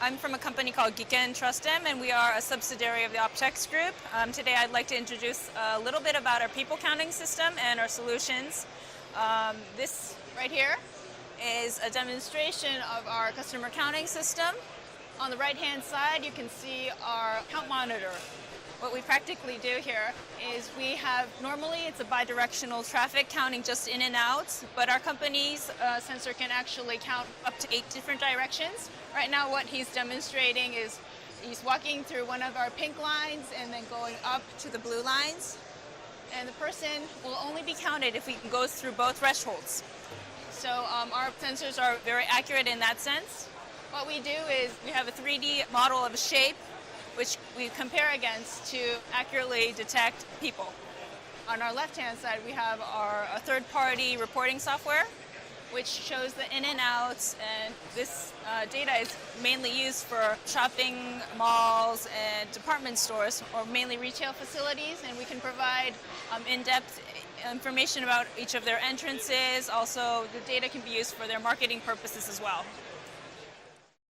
I'm from a company called Geek & Trust Them, and we are a subsidiary of the Optex group. Today I'd like to introduce a little bit about our people counting system and our solutions. This right here is a demonstration of our customer counting system. On the right-hand side, you can see our count monitor. What we practically do here is normally it's a bidirectional traffic counting just in and out, but our company's sensor can actually count up to 8 different directions. Right now what he's demonstrating is he's walking through one of our pink lines and then going up to the blue lines. And the person will only be counted if he goes through both thresholds. So our sensors are very accurate in that sense. What we do is we have a 3D model of a shape which we compare against to accurately detect people. On our left-hand side, we have our third-party reporting software, which shows the in and outs, and this data is mainly used for shopping malls and department stores, or mainly retail facilities, and we can provide in-depth information about each of their entrances. Also, the data can be used for their marketing purposes as well.